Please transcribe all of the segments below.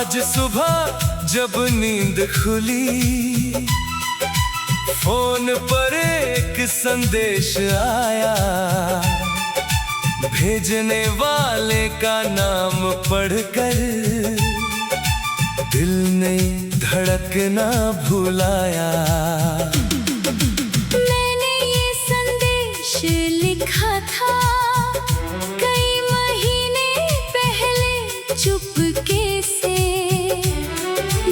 आज सुबह जब नींद खुली, फोन पर एक संदेश आया। भेजने वाले का नाम पढ़कर दिल ने धड़कना भुलाया। मैंने ये संदेश लिखा था कई महीने पहले चुपके से,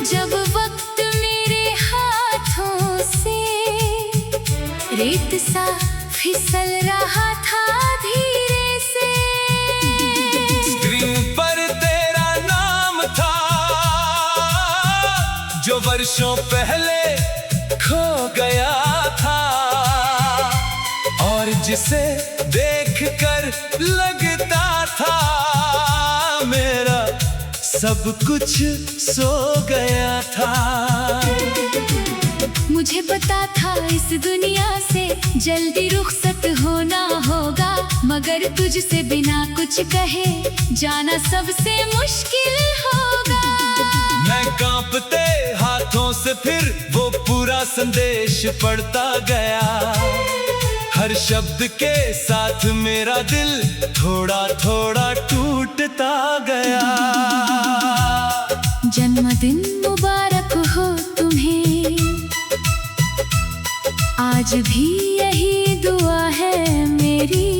जब वक्त मेरे हाथों से रेत सा फिसल रहा था धीरे से। स्क्रीन पर तेरा नाम था जो वर्षों पहले खो गया था, और जिसे देखकर लगता था मेरा सब कुछ सो गया था। मुझे पता था इस दुनिया से जल्दी रुखसत होना होगा, मगर तुझसे बिना कुछ कहे जाना सबसे मुश्किल होगा। मैं कांपते हाथों से फिर वो पूरा संदेश पढ़ता गया। हर शब्द के साथ मेरा दिल थोड़ा थोड़ा टूटता गया। जन्मदिन मुबारक हो तुम्हें, आज भी यही दुआ है मेरी।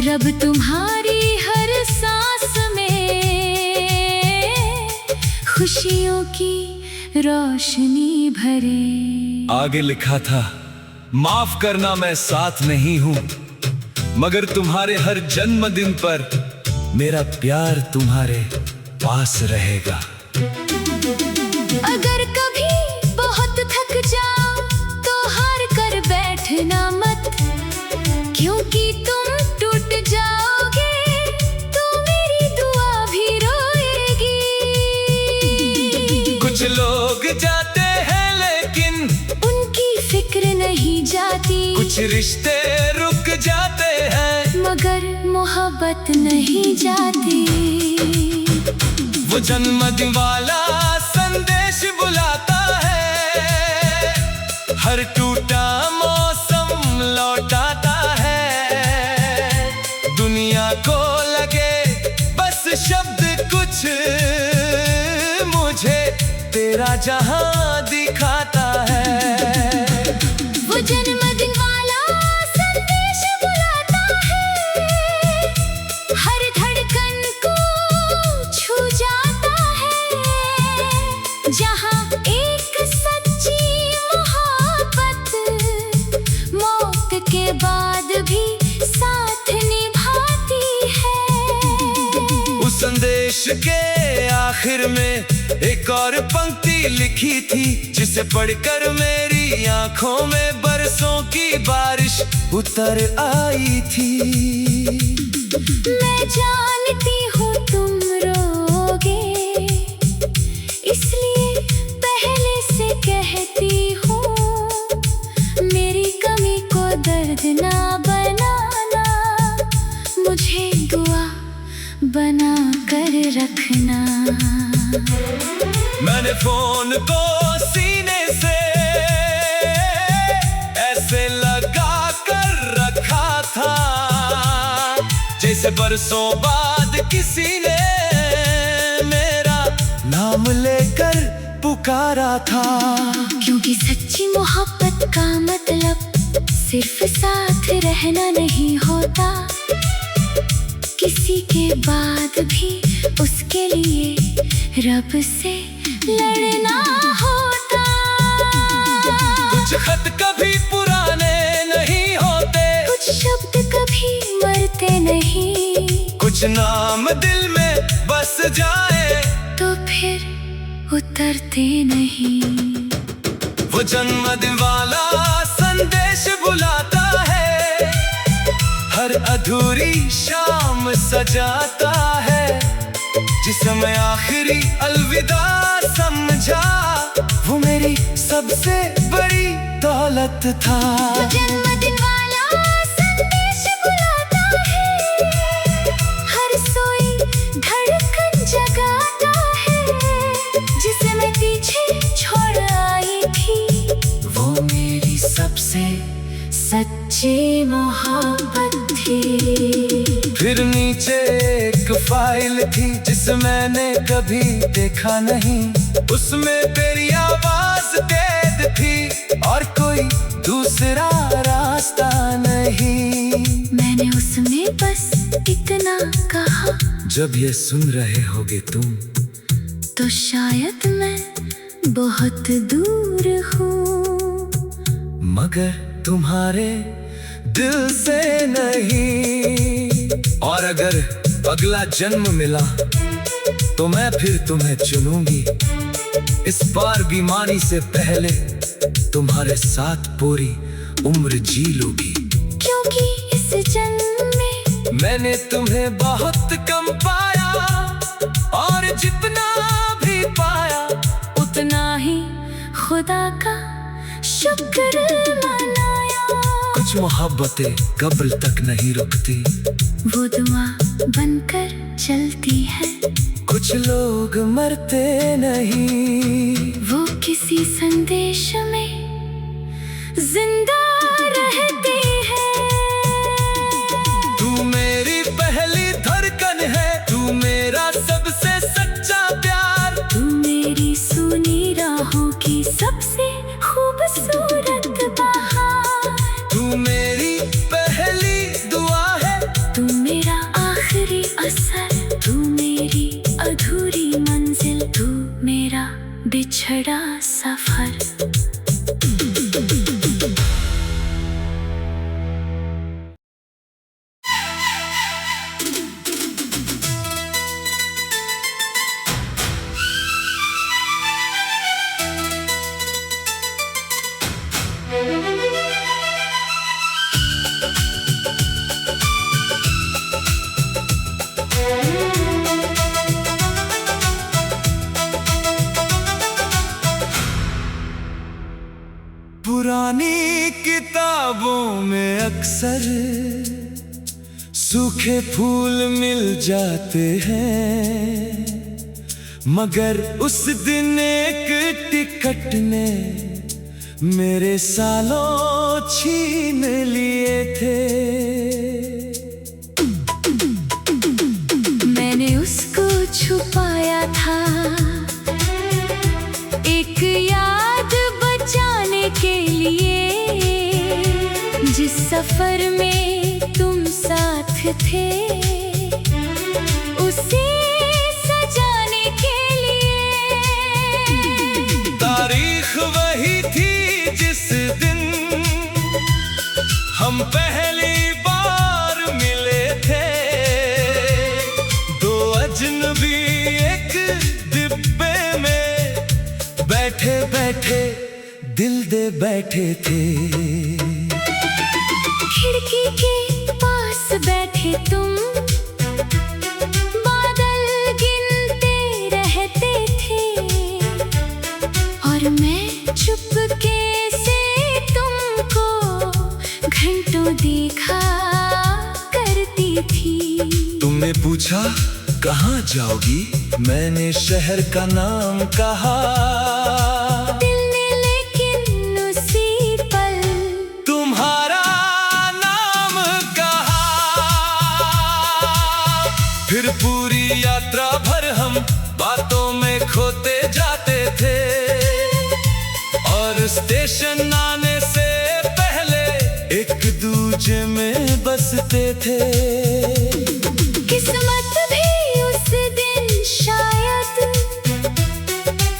रब तुम्हारी हर सांस में खुशियों की रोशनी भरे। आगे लिखा था, माफ करना मैं साथ नहीं हूँ, मगर तुम्हारे हर जन्मदिन पर मेरा प्यार तुम्हारे पास रहेगा। अगर कभी बहुत थक जाओ तो हार कर बैठना मत, क्योंकि तुम टूट जाओगे तो मेरी दुआ भी रोएगी। कुछ लोग जाते हैं लेकिन उनकी फिक्र नहीं जाती, कुछ रिश्ते रुक जाते हैं मगर मोहब्बत नहीं जाती। वो जन्मदिन वाला संदेश बुलाता है, हर टूटा मौसम लौटाता है। दुनिया को लगे बस शब्द कुछ, मुझे तेरा जहां दिखाता है। वो जन्मदिन वाला संदेश बुलाता है, हर धड़कन को छू जाता है। जहां एक सच्ची मोहब्बत मौत के बाद भी साथ निभाती है। उस संदेश के आखिर में एक और पंक्ति लिखी थी, जिसे पढ़कर मेरी आंखों में बरसों की बारिश उतर आई थी। मैं जानती हूँ तुम रोगे, इसलिए पहले से कहती हूँ, मेरी कमी को दर्द ना बनाना, मुझे दुआ बना कर रखना। मैंने फोन को सीने से ऐसे लगा कर रखा था, जैसे बरसों बाद किसी ने मेरा नाम लेकर पुकारा था। क्योंकि सच्ची मोहब्बत का मतलब सिर्फ साथ रहना नहीं होता, किसी के बाद भी उसके लिए रब से लड़ना होता। कुछ खत कभी पुराने नहीं होते, कुछ शब्द कभी मरते नहीं, कुछ नाम दिल में बस जाए तो फिर उतरते नहीं। वो जन्मदिन वाला संदेश बुलाता है, हर अधूरी शाम सजाता है। जिसे मैं आखिरी अलविदा समझा, वो मेरी सबसे बड़ी दौलत था। जन्मदिन वाला संदेश बुलाता है, हर सोई धड़कन जगाता फिर नीचे एक फाइल थी जिसे मैंने कभी देखा नहीं, उसमें तेरी आवाज कैद थी और कोई दूसरा रास्ता नहीं। मैंने उसमें बस इतना कहा, जब ये सुन रहे होगे तुम तो शायद मैं बहुत दूर हूँ, मगर तुम्हारे दिल से नहीं। और अगर अगला जन्म मिला तो मैं फिर तुम्हें चुनूंगी, इस बार बीमारी से पहले तुम्हारे साथ पूरी उम्र जी लूंगी। क्योंकि इस जन्म में मैंने तुम्हें बहुत कम पाया और जितना भी पाया उतना ही खुदा का शुक्र मनाया। कुछ मोहब्बतें कब्र तक नहीं रुकती, वो दुआ बनकर चलती है, कुछ लोग मरते नहीं, वो किसी संदेश में जिंदा रहते हैं। तू मेरी पहली धड़कन है, तू मेरा सबसे सच्चा प्यार, तू मेरी सुनी राहों की सबसे खूबसूरत बहार, तू मेरी पहली दुआ है, तू मेरा आखिरी असर, तू मेरी अधूरी मंजिल, तू मेरा बिछड़ा सफर। पुरानी किताबों में अक्सर सूखे फूल मिल जाते हैं, मगर उस दिन एक टिकट ने मेरे सालों छीन लिए थे। मैंने उसको छुपाया था एक याद बचाने के लिए, जिस सफर में तुम साथ थे उसे सजाने के लिए। तारीख वही थी जिस दिन हम पहली बार मिले थे, दो अजनबी एक डिब्बे में बैठे बैठे दिल दे बैठे थे। खिड़की के पास बैठे तुम बादल गिनते रहते थे, और मैं चुपके से तुमको घंटों देखा करती थी। तुमने पूछा कहाँ जाओगी, मैंने शहर का नाम कहा, दिल ने लेकिन उसी पल तुम्हारा नाम कहा। फिर पूरी यात्रा भर हम बातों में खोते जाते थे, और स्टेशन आने से पहले एक दूजे में बसते थे। किस्मत भी उस दिन शायद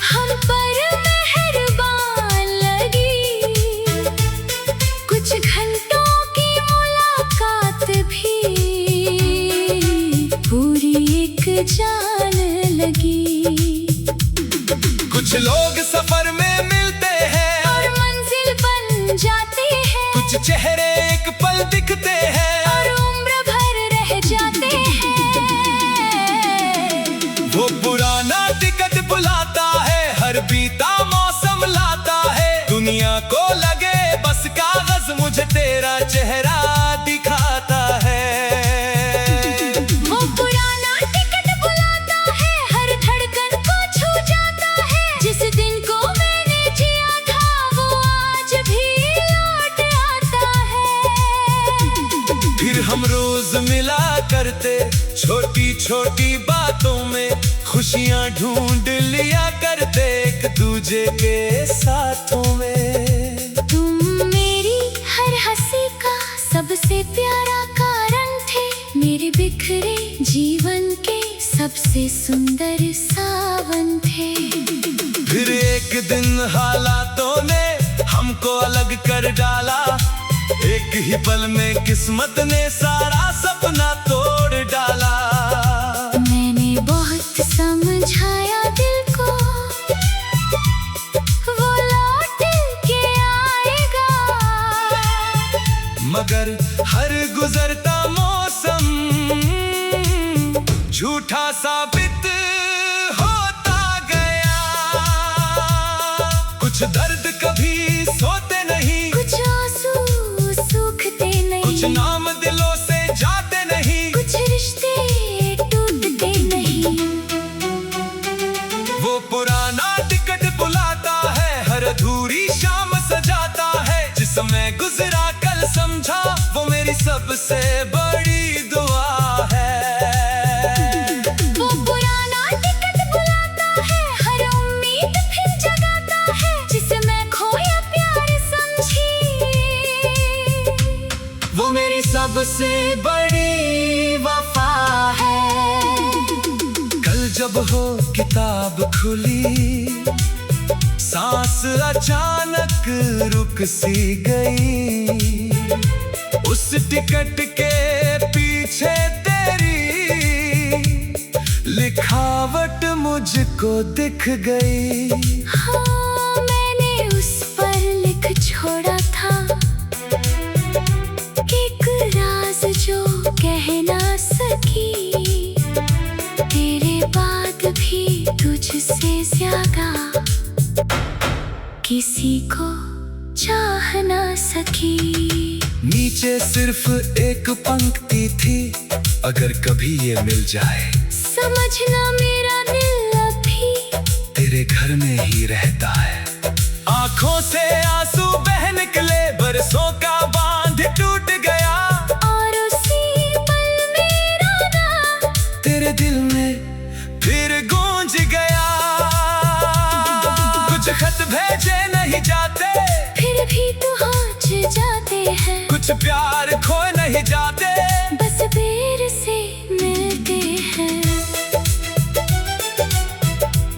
हम पर मेहरबान लगी, कुछ घंटों की मुलाकात भी पूरी एक जान लगी। कुछ लोग सफर में मिलते हैं और मंजिल बन जाते हैं, कुछ चेहरे एक पल दिखते हैं और उम्र भर रह जाते हैं। वो पुराना टिकट बुलाता है, हर बीता मौसम लाता है, दुनिया को लगे बस कागज मुझे तेरा चेहरा दिखाता है। वो पुराना टिकट बुलाता है, हर धड़कन को छू जाता है, जिस दिन को मैंने जिया था वो आज भी लौट आता है। फिर हम रोज मिला करते छोटी बातों में खुशियां ढूंढ लिया करते एक दूजे के साथों में। तुम मेरी हर हंसी का सबसे प्यारा कारण थे, मेरे बिखरे जीवन के सबसे सुंदर सावन थे। फिर एक दिन हालातों ने हमको अलग कर डाला, एक ही पल में किस्मत ने सारा सपना तोड़ डाला। मैंने बहुत समझाया दिल को, वो लौट के आएगा, मगर हर गुजरता मौसम झूठा साबित होता गया। कुछ दर्द कभी सोते नहीं, कुछ आंसू सूखते नहीं, कुछ नाम दिलों से जाते नहीं, कुछ रिश्ते टूटते नहीं। वो पुराना टिकट बुलाता है, हर अधूरी शाम सजाता है। जिसमें गुजरा कल समझा, वो मेरी सबसे बड़ी दुआ है। वो पुराना टिकट बुलाता है, हर उम्मीद फिर जगाता है। जिसे मैं खोया प्यार समझी, वो मेरी सबसे बड़ी वफा है। कल जब हो किताब खुली, सांस अचानक रुक सी गई। उस टिकट के पीछे तेरी लिखावट मुझको दिख गई। हाँ, मैंने उस पर लिख छोड़ा था एक राज जो कह ना सकी। तेरे बाद भी तुझसे ज्यादा किसी को चाह ना सकी। नीचे सिर्फ एक पंक्ति थी, अगर कभी ये मिल जाए, समझना मेरा दिल अभी तेरे घर में ही रहता है। आंखों से आंसू बह निकले, बरसों का बांध टूट गया, और उसी पल मेरा नाम तेरे दिल में फिर गूंज गया। कुछ खत भेजे नहीं जाते, फिर भी तू आज जाते हैं। कुछ प्यार खो नहीं जाते, बस देर से मिलते हैं।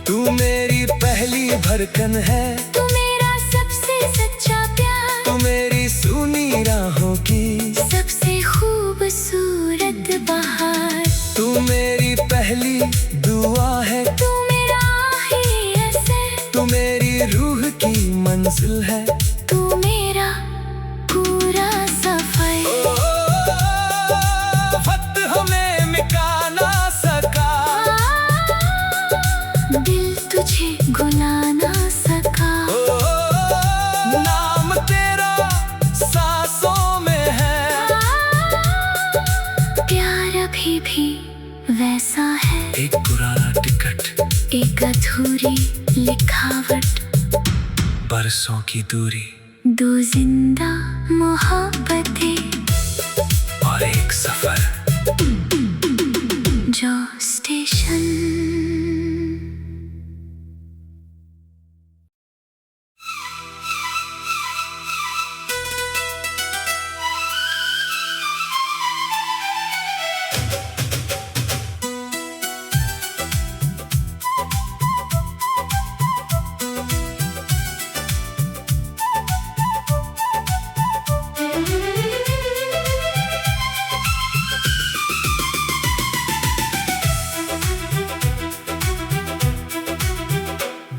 तू मेरी पहली धड़कन है, तू मेरा सबसे सच्चा प्यार, तू मेरी सुनी राहों की सबसे खूबसूरत बहार। तू मेरी पहली दुआ है, तू मेरा आखिरी असर, तू मेरी रूह की मंजिल है, तू मेरा पूरा सफर। वक्त हमें मिटा ना सका, दिल तुझे भुला ना सका। नाम तेरा सांसों में है, प्यार अभी भी वैसा है। एक पुराना टिकट, एक अधूरी लिखावट, बरसों की दूरी, दो जिंदा मोहब्बतें, और एक सफर जो स्टेशन।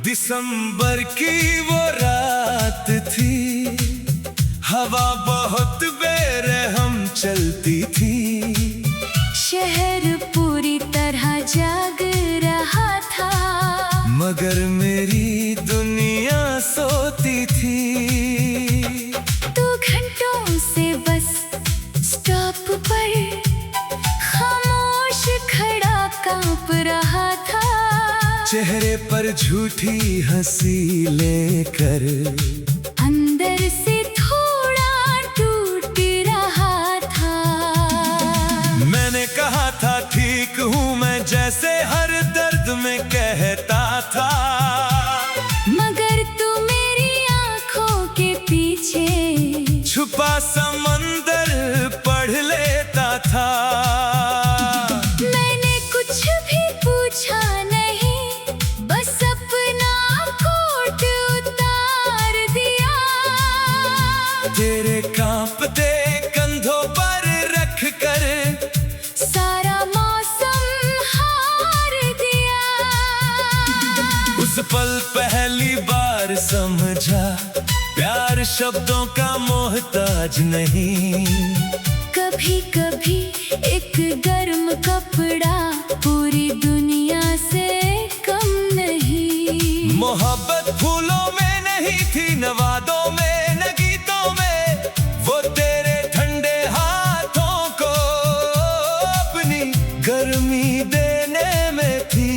दिसंबर की वो रात थी, हवा बहुत बेरहम चलती थी। शहर पूरी तरह जाग रहा था, मगर मेरी दुनिया सोती थी। तू घंटों से बस स्टॉप पर खामोश खड़ा कांप रहा था। चेहरे पर झूठी हंसी लेकर अंदर से थोड़ा टूट रहा था। मैंने कहा था ठीक हूँ मैं, में कहता था, मगर तू मेरी आंखों के पीछे छुपा समंदर पढ़ लेता था। मैंने कुछ भी पूछा नहीं, बस अपना कोट उतार दिया। तेरे कांपते कंधों पर रख कर सारा मौसम हार दिया। उस पल पहली बार समझा, प्यार शब्दों का मोहताज नहीं। कभी कभी एक गर्म कपड़ा पूरी दुनिया से कम नहीं। मोहब्बत फूलों में नहीं थी, न वादों में, न गीतों में, वो तेरे ठंडे हाथों को अपनी गर्मी देने में थी।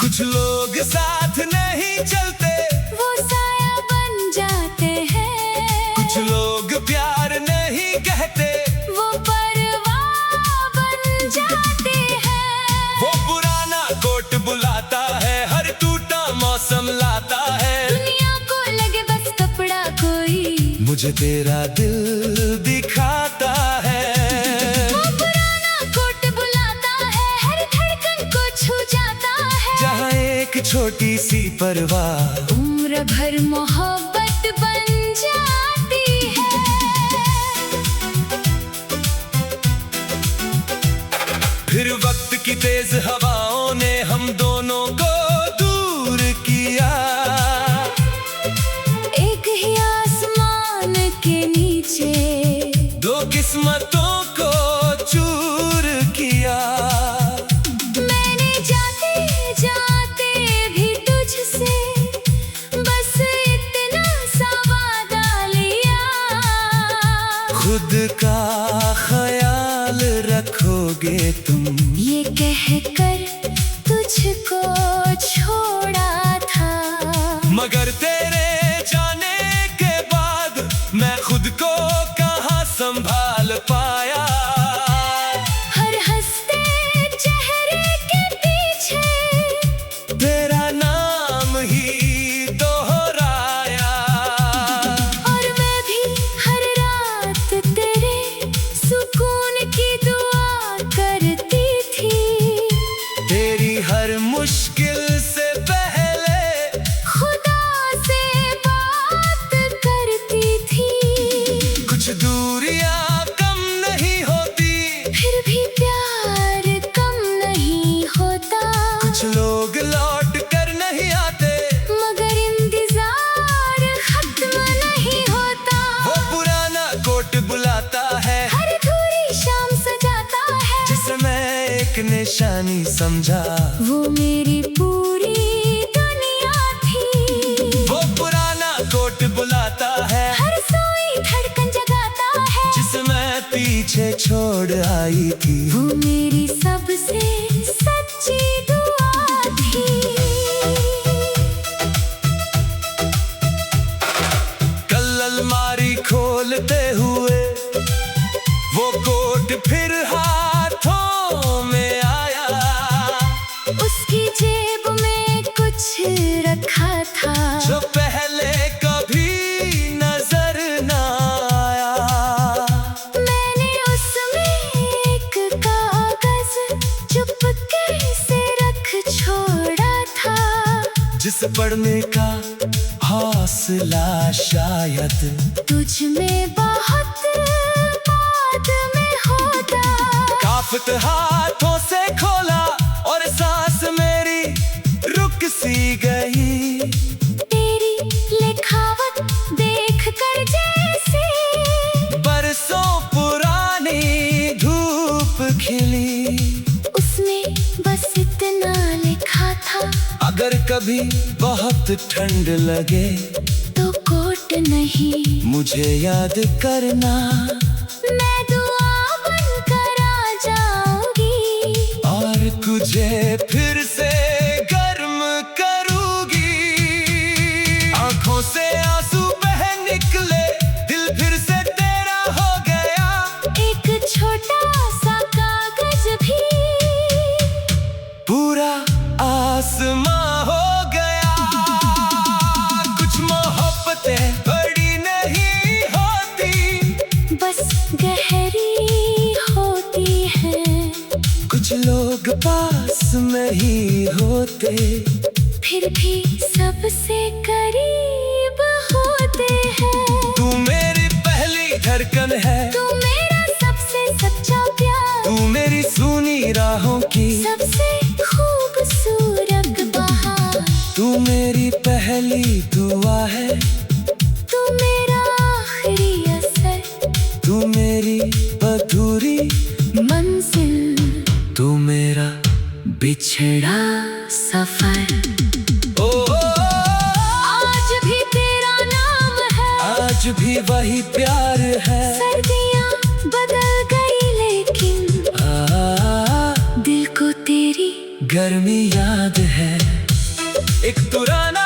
कुछ लोग साथ नहीं चलते, वो साया बन जाते हैं। कुछ लोग प्यार नहीं कहते, वो परवाह बन जाते हैं। वो पुराना कोट बुलाता है, हर टूटा मौसम लाता है। दुनिया को लगे बस कपड़ा कोई, मुझे तेरा दिल दिखाता है। वो पुराना कोट बुलाता है, हर धड़कन को छू जाता है। जहाँ एक छोटी सी परवाह उम्र भर मोहब्बत बन जाती है। फिर वक्त की तेज हवाओं ने हम दोनों को दूर किया। एक ही आसमान के नीचे दो किस्मतों को चूर किया। मैंने जाते जाते भी तुझसे बस इतना सा वादा लिया। खुद का ख्याल रखोगे तुम, ये कहकर तुझको छोड़ा था। मगर तेरे जाने के बाद मैं खुद को कहाँ संभाल पाया। हर हंसते चेहरे के पीछे तेरा नाम ही दोहराया। और मैं भी हर रात तेरे सुकून की दुआ करती थी। तेरी हर मुश्किल से पहले खुदा से बात करती थी। कुछ दूरियां कम नहीं होती, फिर भी प्यार कम नहीं होता। कुछ लोग लौट कर नहीं आते, मगर इंतजार खत्म नहीं होता। वो पुराना कोट बुलाता है, हर अधूरी शाम सजाता है। जिसे मैं एक निशानी समझा। वो मेरी पूरी दुनिया थी। वो पुराना कोट बुलाता है, हर सोई धड़कन जगाता है। जिसे मैं पीछे छोड़ आई थी। वो मेरी सबसे सच्ची दुआ थी। कल अलमारी खोलते हुए वो कोट फिर हाथों में आया। उसकी जेब में कुछ रखा था, जो पहले कभी नजर न आया। मैंने उसमें एक कागज चुपके से रख छोड़ा था। जिस पढ़ने का हौसला शायद तुझ में बहुत बाद में होता। काफत हाथों से खोला और सांस मेरी रुक सी गई। तेरी लिखावट देख कर जैसे बरसों पुरानी धूप खिली। उसमें बस इतना लिखा था, अगर कभी बहुत ठंड लगे तो कोट नहीं मुझे याद करना। मैं दुआ बनकर आ जाऊंगी और तुझे फिर से गर्म करूंगी। आंखों से आंसू बह निकले, दिल फिर से तेरा हो गया। एक छोटा सा कागज भी पूरा आसमां हो गया। कुछ मोहब्बतें बड़ी नहीं होती, बस गहरी होती हैं। कुछ लोग पास में ही होते, फिर भी सबसे करीब होते हैं। तू मेरी पहली धड़कन है, तू मेरा सबसे सच्चा प्यार, तू मेरी सुनी राहों की सबसे खूबसूरत बहार। तू मेरी पहली दुआ है, तू मेरा आखिरी असर, तू मेरी अधूरी मंजिल, तू मेरा बिछड़ा सफर। ओ, आज भी तेरा नाम है, आज भी वही प्यार है। सर्दियाँ बदल गई लेकिन आ, दिल को तेरी गर्मी याद है। एक पुराना